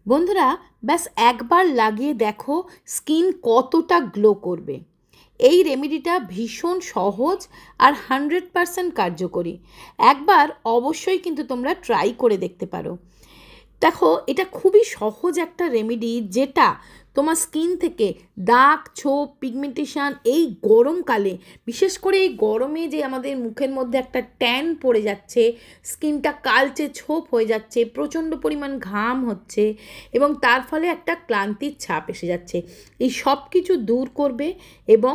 বন্ধুরা, ব্যাস একবার লাগিয়ে দেখো স্কিন কতটা গ্লো করবে। এই রেমেডিটা ভীষণ সহজ আর 100% কার্যকরী। একবার অবশ্যই কিন্তু তোমরা ট্রাই করে দেখতে পারো। দেখো, এটা খুবই সহজ একটা রেমেডি, যেটা তোমার স্কিন থেকে দাগ, ছোপ, পিগমেন্টেশন এই গরমকালে, বিশেষ করে এই গরমে যে আমাদের মুখের মধ্যে একটা ট্যান পড়ে যাচ্ছে, স্কিনটা কালচে ছোপ হয়ে যাচ্ছে, প্রচণ্ড পরিমাণ ঘাম হচ্ছে এবং তার ফলে একটা ক্লান্তির ছাপ এসে যাচ্ছে, এই সব কিছু দূর করবে এবং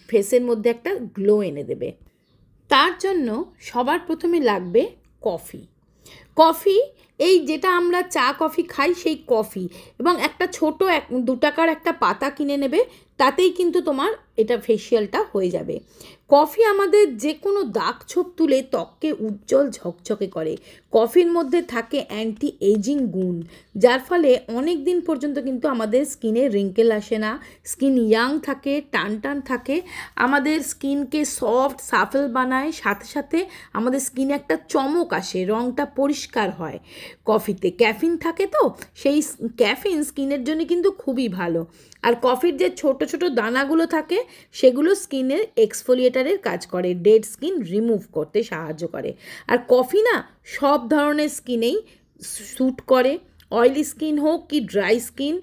ফেসের মধ্যে একটা গ্লো এনে দেবে। তার জন্য সবার প্রথমে লাগবে কফি। কফি, এই যেটা আমরা চা কফি খাই সেই কফি, এবং একটা ছোট 2 টাকার একটা পাতা কিনে নেবে, তাতেই কিন্তু তোমার এটা ফেসিয়ালটা হয়ে যাবে। কফি আমাদের যে কোনো দাগ ছোপ তুলে ত্বককে উজ্জ্বল ঝকঝকে করে। কফির মধ্যে থাকে অ্যান্টি এজিং গুণ, যার ফলে অনেক দিন পর্যন্ত কিন্তু আমাদের স্কিনে রিঙ্কেল আসে না, স্কিন ইয়াং থাকে, টান টান থাকে, আমাদের স্কিনকে সফট সাফল বানায়, সাথে সাথে আমাদের স্কিনে একটা চমক আসে, রঙটা পরিষ্কার হয়। কফিতে ক্যাফিন থাকে, তো সেই ক্যাফিন স্কিনের জন্য কিন্তু খুবই ভালো। আর কফির যে ছোট ছোট দানাগুলো থাকে, সেগুলো স্কিনের এক্সফোলিয়েটারের কাজ করে, ডেড স্কিন রিমুভ করতে সাহায্য করে। আর কফি না সব ধরনের স্কিনেই স্যুট করে, অয়েলি স্কিন হোক কি ড্রাই স্কিন,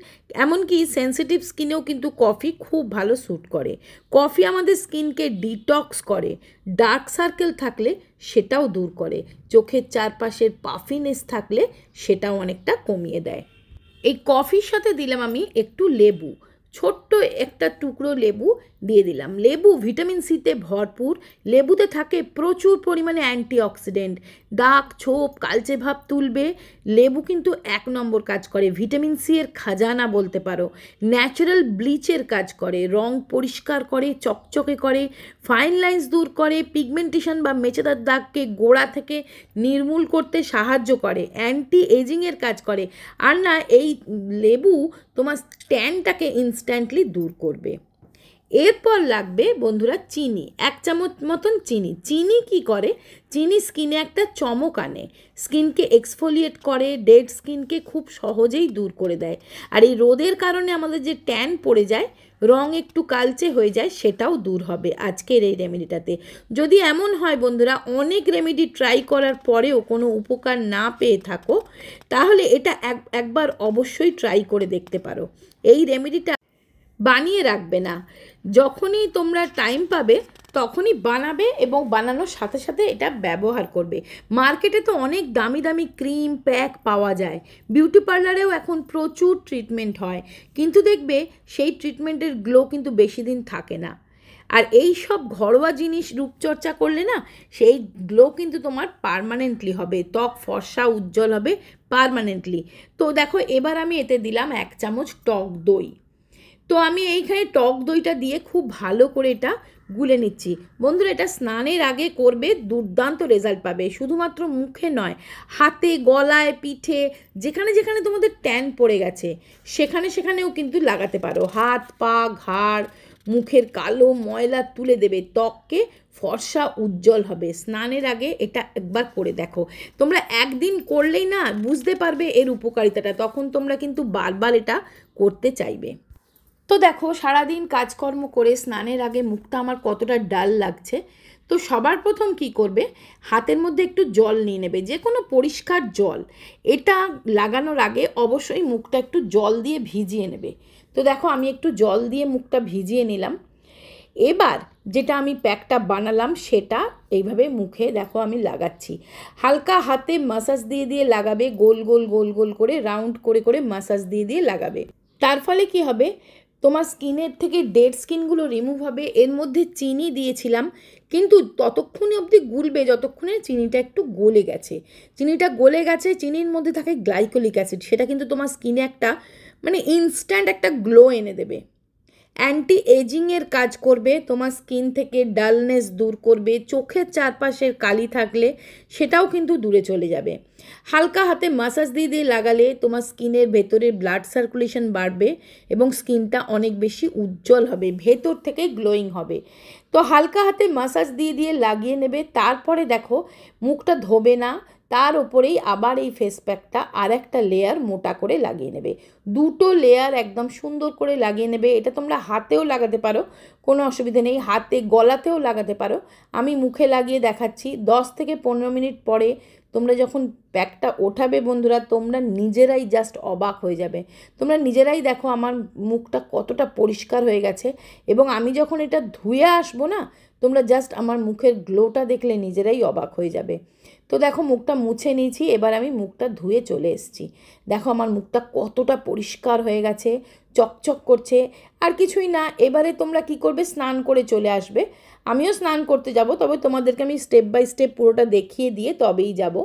এমনকি সেন্সিটিভ স্কিনেও কিন্তু কফি খুব ভালো স্যুট করে। কফি আমাদের স্কিনকে ডিটক্স করে, ডার্ক সার্কেল থাকলে সেটাও দূর করে, চোখের চারপাশের পাফিনেস থাকলে সেটাও অনেকটা কমিয়ে দেয়। এই কফির সাথে দিলাম আমি একটু লেবু, ছোট্ট একটা টুকরো লেবু দিয়ে দিলাম। লেবু ভিটামিন সিতে ভরপুর, লেবুতে থাকে প্রচুর পরিমাণে অ্যান্টিঅক্সিডেন্ট, দাগ ছোপ কালচে ভাব তুলবে। লেবু কিন্তু 1 নম্বর কাজ করে, ভিটামিন সি এর খাজানা বলতে পারো। ন্যাচারাল ব্লিচের কাজ করে, রং পরিষ্কার করে, চকচকে করে, ফাইন লাইন্স দূর করে, পিগমেন্টেশন বা মেচেদার দাগকে গোড়া থেকে নির্মূল করতে সাহায্য করে, অ্যান্টি এজিংয়ের কাজ করে। আর না, এই লেবু তোমার ট্যানটাকে ইনস্ট্যান্টলি দূর করবে। এরপর লাগবে বন্ধুরা চিনি, 1 চামচ মতন চিনি। চিনি কি করে? চিনি স্কিনে একটা চমক আনে, স্কিনকে এক্সফোলিয়েট করে, ডেড স্কিনকে খুব সহজেই দূর করে দেয়। আর এই রোদের কারণে আমাদের যে ট্যান পড়ে যায়, রং একটু কালচে হয়ে যায়, সেটাও দূর হবে আজকের এই রেমেডিটাতে। যদি এমন হয় বন্ধুরা, অনেক রেমেডি ট্রাই করার পরেও কোনো উপকার না পেয়ে থাকো, তাহলে এটা একবার অবশ্যই ট্রাই করে দেখতে পারো। এই রেমেডিটা বানিয়ে রাখবে না, যখনই তোমরা টাইম পাবে তখনই বানাবে এবং বানানোর সাথে সাথে এটা ব্যবহার করবে। মার্কেটে তো অনেক দামি দামি ক্রিম প্যাক পাওয়া যায়, বিউটি পার্লারেও এখন প্রচুর ট্রিটমেন্ট হয়, কিন্তু দেখবে সেই ট্রিটমেন্টের গ্লো কিন্তু বেশি দিন থাকে না। আর এই সব ঘরোয়া জিনিস রূপচর্চা করলে না, সেই গ্লো কিন্তু তোমার পার্মানেন্টলি হবে, ত্বক ফর্সা উজ্জ্বল হবে পার্মানেন্টলি। তো দেখো, এবার আমি এতে দিলাম 1 চামচ টক দই। তো আমি এইখানে টক দইটা দিয়ে খুব ভালো করে এটা গুলে নিচ্ছি। বন্ধুরা, এটা স্নানের আগে করবে, দুর্দান্ত রেজাল্ট পাবে। শুধুমাত্র মুখে নয়, হাতে, গলায়, পিঠে, যেখানে যেখানে তোমাদের ট্যান পড়ে গেছে সেখানে সেখানেও কিন্তু লাগাতে পারো। হাত, পা, ঘাড়, মুখের কালো ময়লা তুলে দেবে, ত্বককে ফর্সা উজ্জ্বল হবে। স্নানের আগে এটা একবার করে দেখো। তোমরা একদিন করলেই না বুঝতে পারবে এর উপকারিতাটা, তখন তোমরা কিন্তু বারবার এটা করতে চাইবে। তো দেখো, সারাদিন কাজকর্ম করে স্নানের আগে মুখটা আমার কতটা ডাল লাগছে। তো সবার প্রথম কি করবে, হাতের মধ্যে একটু জল নিয়ে নেবে, যে কোনো পরিষ্কার জল। এটা লাগানোর আগে অবশ্যই মুখটা একটু জল দিয়ে ভিজিয়ে নেবে। তো দেখো, আমি একটু জল দিয়ে মুখটা ভিজিয়ে নিলাম। এবার যেটা আমি প্যাকটা বানালাম সেটা এইভাবে মুখে দেখো আমি লাগাচ্ছি। হালকা হাতে মাসাজ দিয়ে দিয়ে লাগাবে, গোল গোল গোল গোল করে, রাউন্ড করে করে মাসাজ দিয়ে দিয়ে লাগাবে। তার ফলে কি হবে, তোমার স্কিনের থেকে ডেড স্কিনগুলো রিমুভ হবে। এর মধ্যে চিনি দিয়েছিলাম, কিন্তু ততক্ষণে অবধি গুলবে যতক্ষণে চিনিটা একটু গলে গেছে। চিনিটা গলে গেছে, চিনির মধ্যে থাকে গ্লাইকোলিক অ্যাসিড, সেটা কিন্তু তোমার স্কিনে একটা ইনস্ট্যান্ট একটা গ্লো এনে দেবে। অ্যান্টি এজিংয়ের কাজ করবে, তোমার স্কিন থেকে ডালনেস দূর করবে, চোখের চারপাশের কালি থাকলে সেটাও কিন্তু দূরে চলে যাবে। হালকা হাতে মাসাজ দিয়ে দিয়ে লাগালে তোমার স্কিনের ভেতরে ব্লাড সার্কুলেশন বাড়বে এবং স্কিনটা অনেক বেশি উজ্জ্বল হবে, ভেতর থেকে গ্লোয়িং হবে। তো হালকা হাতে মাসাজ দিয়ে দিয়ে লাগিয়ে নেবে। তারপরে দেখো, মুখটা ধোবে না, তার উপরেই আবার এই ফেস প্যাকটা আর একটা লেয়ার মোটা করে লাগিয়ে নেবে। দুটো লেয়ার একদম সুন্দর করে লাগিয়ে নেবে। এটা তোমরা হাতেও লাগাতে পারো, কোনো অসুবিধা নেই, হাতে গলাতেও লাগাতে পারো। আমি মুখে লাগিয়ে দেখাচ্ছি। 10 থেকে 15 মিনিট পরে তোমরা যখন প্যাকটা ওঠাবে বন্ধুরা, তোমরা নিজেরাই জাস্ট অবাক হয়ে যাবে। তোমরা নিজেরাই দেখো আমার মুখটা কতটা পরিষ্কার হয়ে গেছে, এবং আমি যখন এটা ধুয়ে আসবো না, তোমরা জাস্ট আমার মুখের গ্লোটা দেখলে নিজেরাই অবাক হয়ে যাবে। তো দেখো মুখটা মুছে নিয়েছি, এবার আমি মুখটা ধুয়ে চলে এসেছি। দেখো আমার মুখটা কতটা পরিষ্কার হয়ে গেছে, চকচক করছে। আর কিছুই না, এবারে তোমরা কি করবে, স্নান করে চলে আসবে। আমিও স্নান করতে যাব, তবে তোমাদেরকে আমি স্টেপ বাই স্টেপ পুরোটা দেখিয়ে দিয়ে তবেই যাব।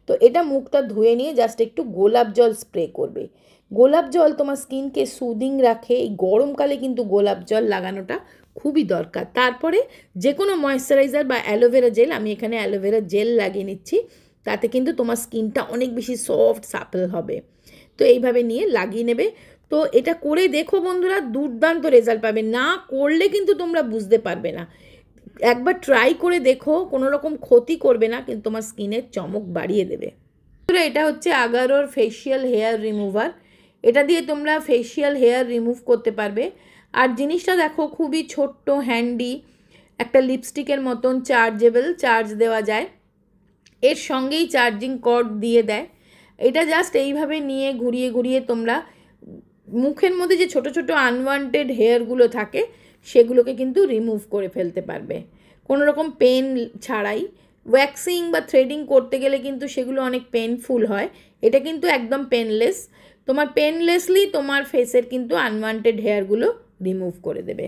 তো এটা মুখটা ধুয়ে নিয়ে জাস্ট একটু গোলাপ জল স্প্রে করবে। গোলাপ জল তোমার স্কিনকে সুদিং রাখে। এই গরমকালে কিন্তু গোলাপ জল লাগানোটা খুবই দরকার। তারপরে যে কোনো ময়েশ্চারাইজার বা অ্যালোভেরা জেল, আমি এখানে অ্যালোভেরা জেল লাগিয়ে নিচ্ছি, তাতে কিন্তু তোমার স্কিনটা অনেক বেশি সফট সাপল হবে। তো এইভাবে নিয়ে লাগিয়ে নেবে। তো এটা করে দেখো বন্ধুরা, দুর্দান্ত রেজাল্ট পাবে। না করলে কিন্তু তোমরা বুঝতে পারবে না। একবার ট্রাই করে দেখো, কোনো রকম ক্ষতি করবে না, কিন্তু তোমার স্কিনের চমক বাড়িয়ে দেবে। এটা হচ্ছে আগারোর ফেশিয়াল হেয়ার রিমুভার। এটা দিয়ে তোমরা ফেশিয়াল হেয়ার রিমুভ করতে পারবে। আর জিনিসটা দেখো খুবই ছোট্ট, হ্যান্ডি, একটা লিপস্টিকের মতন, চার্জেবল, চার্জ দেওয়া যায়, এর সঙ্গেই চার্জিং কর্ড দিয়ে দেয়। এটা জাস্ট এইভাবে নিয়ে ঘুরিয়ে ঘুরিয়ে তোমরা মুখের মধ্যে যে ছোট ছোট আনওয়ান্টেড হেয়ারগুলো থাকে সেগুলোকে কিন্তু রিমুভ করে ফেলতে পারবে কোনো রকম পেন ছাড়াই। ওয়্যাক্সিং বা থ্রেডিং করতে গেলে কিন্তু সেগুলো অনেক পেনফুল হয়, এটা কিন্তু একদম পেনলেস। তোমার পেনলেসলি তোমার ফেসের কিন্তু আনওয়ান্টেড হেয়ারগুলো রিমুভ করে দেবে।